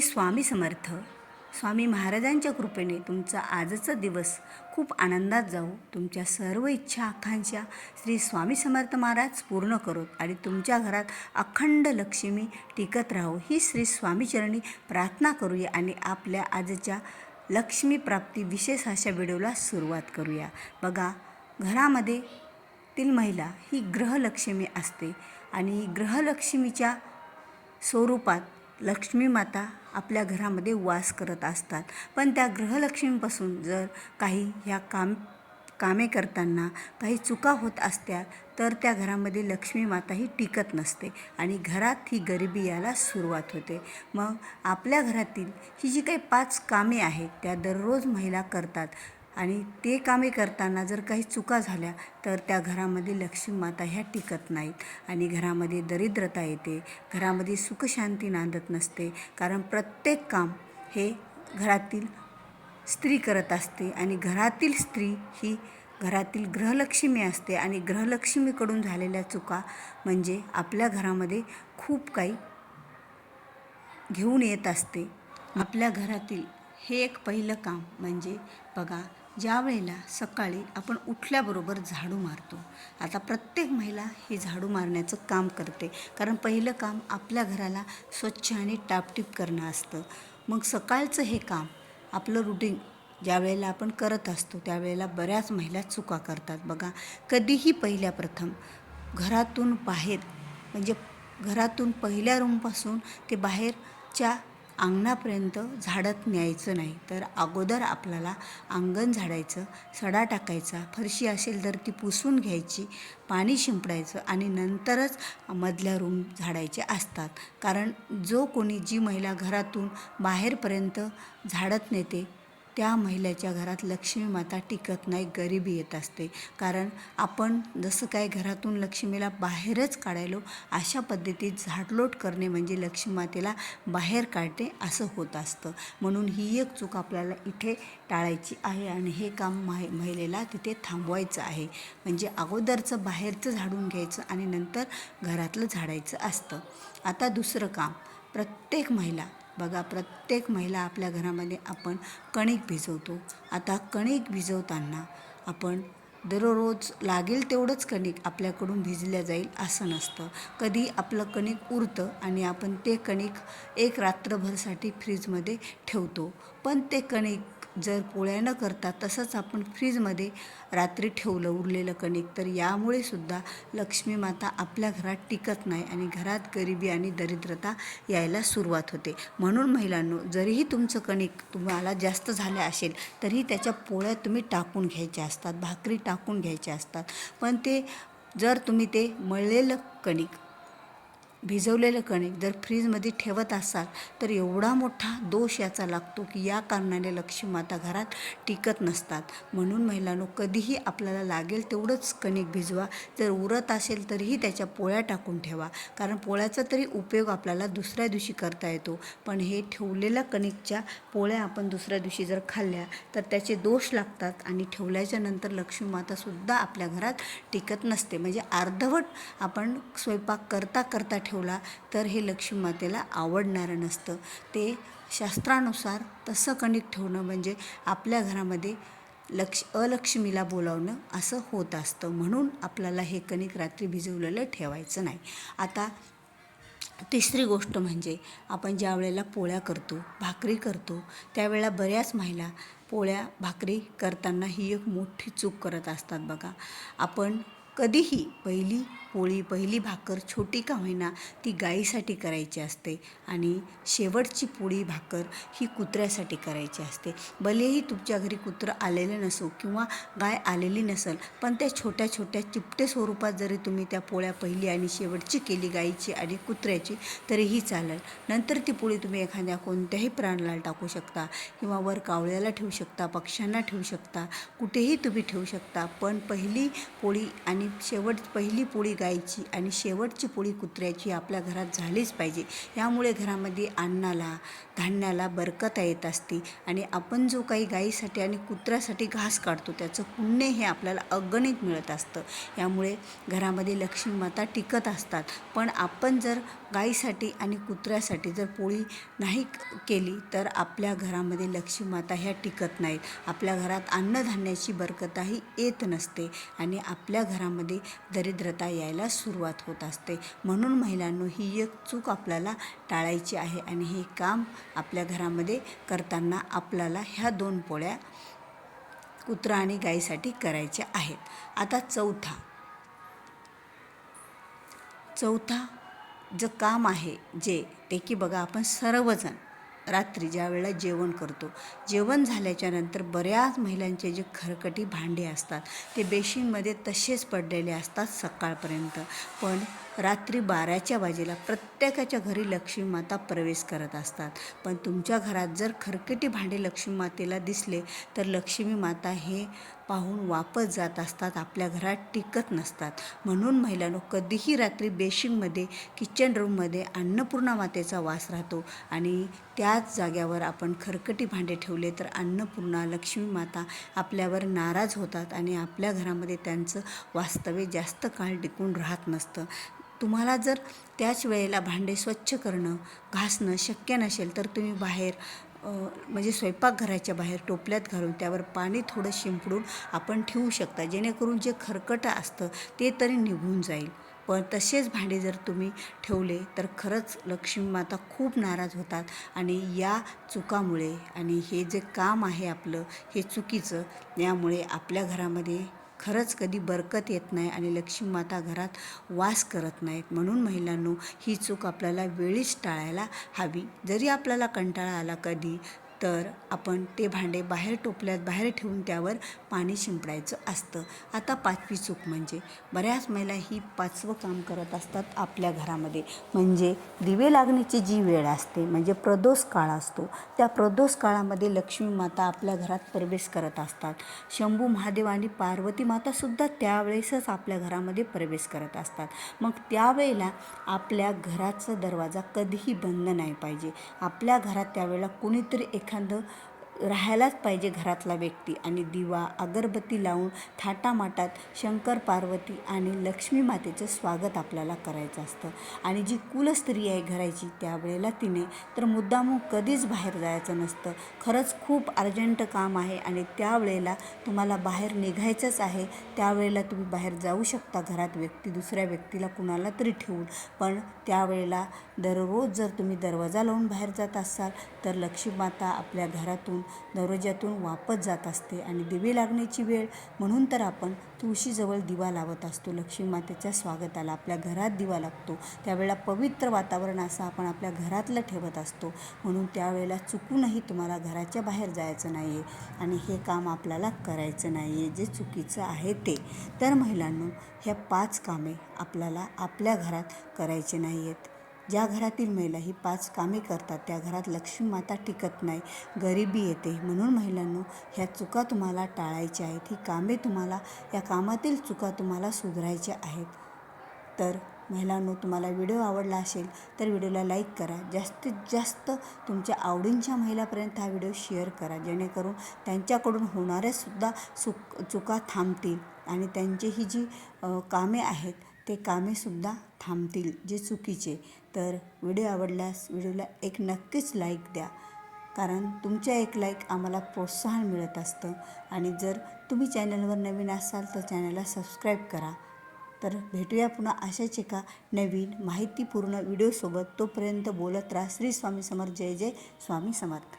श्री स्वामी समर्थ. स्वामी महाराजांच्या कृपेने तुमचा आजचा दिवस खूप आनंदात जाऊ. तुमच्या सर्व इच्छा आकांक्षा श्री स्वामी समर्थ महाराज पूर्ण करोत आणि तुमच्या घरात अखंड लक्ष्मी टिकत राहो ही श्री स्वामीचरणी प्रार्थना करूया आणि आपल्या आजच्या लक्ष्मी प्राप्ती विशेष अशा व्हिडिओला सुरुवात करूया. बघा, घरामध्ये तील महिला ही ग्रहलक्ष्मी असते आणि ग्रहलक्ष्मीच्या स्वरूपात लक्ष्मी माता आपल्या घरामध्ये वास करत असतात. पण त्या ग्रहलक्ष्मीपासून जर काही ह्या कामे करताना काही चुका होत असत्या तर त्या घरामध्ये लक्ष्मी माता ही टिकत नसते आणि घरात ही गरिबी यायला सुरुवात होते. मग आपल्या घरातील ही जी काही 5 कामे आहेत त्या दररोज महिला करतात आणि ते कामे करताना जर काही चुका झाल्या तर त्या घरामध्ये लक्ष्मी माता ह्या टिकत नाहीत आणि घरामध्ये दरिद्रता येते, घरामध्ये सुखशांती नांदत नसते. कारण प्रत्येक काम हे घरातील स्त्री करत असते आणि घरातील स्त्री ही घरातील ग्रहलक्ष्मी असते आणि ग्रहलक्ष्मीकडून झालेल्या चुका म्हणजे आपल्या घरामध्ये खूप काही घेऊन येत असते. आपल्या घरातील हे एक पहिलं काम म्हणजे बघा, ज्या वेळेला सकाळी आपण उठल्याबरोबर झाडू मारतो. आता प्रत्येक महिला हे झाडू मारण्याचं काम करते कारण पहिलं काम आपल्या घराला स्वच्छ आणि टापटीप करणं असतं. मग सकाळचं हे काम आपलं रुटीन ज्या वेळेला आपण करत असतो त्यावेळेला बऱ्याच महिला चुका करतात. बघा, कधीही पहिल्या प्रथम घरातून बाहेर म्हणजे घरातून पहिल्या रूमपासून ते बाहेरच्या अंगणापर्यंत झाडत न्यायचं नाही. तर अगोदर आपल्याला अंगण झाडायचं, सडा टाकायचा, फरशी असेल तर ती पुसून घ्यायची, पाणी शिंपडायचं आणि नंतरच मधल्या रूम झाडायचे असतात. कारण जी महिला घरातून बाहेरपर्यंत झाडत नेते त्या महिलेच्या घरात लक्ष्मी माता टिकत नाही, गरिबी येत असते. कारण आपण जसं काय घरातून लक्ष्मीला बाहेरच काढायलो अशा पद्धतीत झाडलोट करणे म्हणजे लक्ष्मी मातेला बाहेर काढणे असं होत असतं. म्हणून ही एक चूक आपल्याला इथे टाळायची आहे आणि हे काम महिलेला तिथे थांबवायचं आहे. म्हणजे अगोदरचं बाहेरचं झाडून घ्यायचं आणि नंतर घरातलं झाडायचं असतं. आता दुसरं काम, प्रत्येक महिला आपल्या घरामध्ये आपण कणिक भिजवतो. आता कणिक भिजवताना आपण दररोज लागेल तेवढंच कणिक आपल्याकडून भिजल्या जाईल असं नसतं. कधी आपलं कणिक उरतं आणि आपण ते कणिक एक रात्रभरसाठी फ्रीजमध्ये ठेवतो. पण ते कणिक जर पोळ्या न करता तसंच आपण फ्रीजमध्ये रात्री ठेवलं उरलेलं कणिक तर यामुळे सुद्धा लक्ष्मी माता आपल्या घरात टिकत नाही आणि घरात गरिबी आणि दरिद्रता यायला सुरुवात होते. म्हणून महिलांनो, जरीही तुमचं कणिक तुम्हाला जास्त झालं असेल तरी त्याच्या पोळ्या तुम्ही टाकून घ्यायच्या असतात, भाकरी टाकून घ्यायच्या असतात. पण ते जर तुम्ही ते मळलेलं कणिक, भिजवलेलं कणिक जर फ्रीजमध्ये ठेवत असाल तर एवढा मोठा दोष याचा लागतो की या कारणाने लक्ष्मी माता घरात टिकत नसतात. म्हणून महिलांनो, कधीही आपल्याला लागेल तेवढंच कणिक भिजवा. जर उरत असेल तरीही त्याच्या पोळ्या टाकून ठेवा. कारण पोळ्याचा तरी उपयोग आपल्याला दुसऱ्या दिवशी करता येतो. पण हे ठेवलेल्या कणिकच्या पोळ्या आपण दुसऱ्या दिवशी जर खाल्ल्या तर त्याचे दोष लागतात आणि ठेवल्याच्या नंतर लक्ष्मी मातासुद्धा आपल्या घरात टिकत नसते. म्हणजे अर्धवट आपण स्वयंपाक करता ठेवला तर हे लक्ष्मी मातेला आवडणारं नसतं. ते शास्त्रानुसार तसं कणिक ठेवणं म्हणजे आपल्या घरामध्ये अलक्ष्मीला बोलावणं असं होत असतं. म्हणून आपल्याला हे कणिक रात्री भिजवलेलं ठेवायचं नाही. आता तिसरी गोष्ट म्हणजे आपण ज्या वेळेला पोळ्या करतो, भाकरी करतो त्यावेळेला बऱ्याच महिला पोळ्या भाकरी करताना ही एक मोठी चूक करत असतात. बघा, आपण कधीही पहिली भाकर छोटी का होईना ती गाईसाठी करायची असते आणि शेवटची पोळी भाकर ही कुत्र्यासाठी करायची असते. भलेही तुमच्या घरी कुत्रं आलेलं नसो किंवा गाय आलेली नसेल, पण त्या छोट्या छोट्या चिपटे स्वरूपात जरी तुम्ही त्या पोळ्या पहिली आणि शेवटची केली गाईची आणि कुत्र्याची तरीही चालेल. नंतर ती पोळी तुम्ही एखाद्या कोणत्याही प्राण्याला टाकू शकता किंवा वर कावळ्याला ठेवू शकता, पक्ष्यांना ठेवू शकता, कुठेही तुम्ही ठेवू शकता. पण पहिली पोळी आणि पहिली पोळी गाईची आणि शेवटची पोळी कुत्र्याची आपल्या घरात झालीच पाहिजे. यामुळे घरामध्ये अन्नाला धान्याला बरकत येत असते आणि आपण जो काही गाईसाठी आणि कुत्र्यासाठी घास काढतो त्याचं पुण्य हे आपल्याला अगणित मिळत असतं. यामुळे घरामध्ये लक्ष्मी माता टिकत असतात. पण आपण जर गाईसाठी आणि कुत्र्यासाठी जर पोळी नाही केली तर आपल्या घरामध्ये लक्ष्मी माता ह्या टिकत नाहीत. आपल्या घरात अन्नधान्याची बरकतही येत नसते आणि आपल्या घरामध्ये दरिद्रता यायला सुरुवात होत असते. म्हणून महिलांनो, ही एक चूक आपल्याला टाळायची आहे आणि हे काम आपल्या घरामध्ये करताना आपल्याला ह्या 2 पोळ्या कुत्रा आणि गाईसाठी करायच्या आहेत. आता चौथा जे काम आहे ते की बघा, आपण सर्वजण रात्री ज्या वेळेला जेवण करतो, जेवण झाल्याच्या नंतर बऱ्याच महिलांचे जे खरकटी भांडे असतात ते बेसिनमध्ये तसेच पडलेले असतात सकाळपर्यंत. पण रात्री 12च्या वाजेला प्रत्येकाच्या घरी लक्ष्मी माता प्रवेश करत असतात. पण तुमच्या घरात जर खरकटी भांडे लक्ष्मी मातेला दिसले तर लक्ष्मी माता हे पाहून वापस जात असतात, आपल्या घरात टिकत नसतात. म्हणून महिलांनो, कधीही रात्री बेसिनमध्ये, किचन रूममध्ये अन्नपूर्णा मातेचा वास राहतो आणि त्याच जाग्यावर आपण खरकटी भांडे ठेवले तर अन्नपूर्णा लक्ष्मी माता आपल्यावर नाराज होतात आणि आपल्या घरामध्ये त्यांचं वास्तव्य जास्त काळ टिकून राहत नसतं. तुम्हाला जर त्याच वेळेला भांडे स्वच्छ करणं, घासणं शक्य नसेल तर तुम्ही बाहेर म्हणजे स्वयंपाकघराच्या बाहेर टोपल्यात घालून त्यावर पाणी थोडं शिंपडून आपण ठेवू शकता, जेणेकरून जे खरकटं असतं ते तरी निघून जाईल. पण तसेच भांडे जर तुम्ही ठेवले तर खरंच लक्ष्मी माता खूप नाराज होतात आणि या चुकामुळे आणि हे जे काम आहे आपलं हे चुकीचं, यामुळे आपल्या घरामध्ये खरंच कधी बरकत येत नाही आणि लक्ष्मी माता घरात वास करत नाहीत. म्हणून महिलांनो, ही चूक आपल्याला वेळीच टाळायला हवी. जरी आपल्याला कंटाळा आला कधी तर आपण ते भांडे बाहेर टोपल्यात बाहेर ठेवून त्यावर पाणी शिंपडायचं असतं. आता 5वी चूक म्हणजे बऱ्याच महिला ही 5वं काम करत असतात आपल्या घरामध्ये, म्हणजे दिवे लागण्याची जी वेळ असते म्हणजे प्रदोष काळ असतो, त्या प्रदोष काळामध्ये लक्ष्मी माता आपल्या घरात प्रवेश करत असतात. शंभू महादेव आणि पार्वती मातासुद्धा त्यावेळेसच आपल्या घरामध्ये प्रवेश करत असतात. मग त्यावेळेला आपल्या घराचा दरवाजा कधीही बंद नाही पाहिजे. आपल्या घरात त्यावेळेला कुणीतरी एखादं राहायलाच पाहिजे घरातला व्यक्ती आणि दिवा अगरबत्ती लावून थाटामाटात शंकर पार्वती आणि लक्ष्मी मातेचं स्वागत आपल्याला करायचं असतं. आणि जी कुलस्त्री आहे घराची त्यावेळेला तिने तर मुद्दामून कधीच बाहेर जायचं नसतं. खरंच खूप अर्जंट काम आहे आणि त्यावेळेला तुम्हाला बाहेर निघायचंच आहे, त्यावेळेला तुम्ही बाहेर जाऊ शकता घरात दुसऱ्या व्यक्तीला कुणाला तरी ठेवून. पण त्यावेळेला दररोज जर तुम्ही दरवाजा लावून बाहेर जात असाल तर लक्ष्मी माता आपल्या घरातून दरवाजातून वापस जात असते. आणि दिवे लागण्याची वेळ म्हणून तर आपण तुळशीजवळ दिवा लावत असतो. लक्ष्मी मातेच्या स्वागताला आपल्या घरात दिवा लागतो, त्यावेळेला पवित्र वातावरण असं आपण आपल्या घरातलं ठेवत असतो. म्हणून त्यावेळेला चुकूनही तुम्हाला घराच्या बाहेर जायचं नाही आहे आणि हे काम आपल्याला करायचं नाही आहे जे चुकीचं आहे ते. तर महिलांनो, ह्या 5 कामे आपल्याला आपल्या घरात करायचे नाही आहेत. ज्या घरातील महिला ही 5 कामे करतात त्या घरात लक्ष्मी माता टिकत नाही, गरिबी येते. म्हणून महिलांनो, ह्या चुका तुम्हाला टाळायच्या आहेत. ही कामे तुम्हाला, या कामातील चुका तुम्हाला सुधारायच्या आहेत. तर महिलांनो, तुम्हाला व्हिडिओ आवडला असेल तर व्हिडिओला लाईक करा. जास्तीत जास्त तुमच्या आवडींच्या महिलापर्यंत हा व्हिडिओ शेअर करा, जेणेकरून त्यांच्याकडून होणाऱ्यासुद्धा चुका थांबतील आणि त्यांची ही जी कामे आहेत ते कामेसुद्धा थांबतील जे चुकीचे. तर व्हिडिओ आवडल्यास व्हिडिओला एक नक्कीच लाईक द्या, कारण तुमच्या एक लाईक आम्हाला प्रोत्साहन मिळत असतं. आणि जर तुम्ही चॅनलवर नवीन असाल तर चॅनलला सबस्क्राईब करा. तर भेटूया पुन्हा अशाच एका नवीन माहितीपूर्ण व्हिडिओसोबत. तोपर्यंत बोलत राहा. श्री स्वामी समर्थ. जय जय स्वामी समर्थ.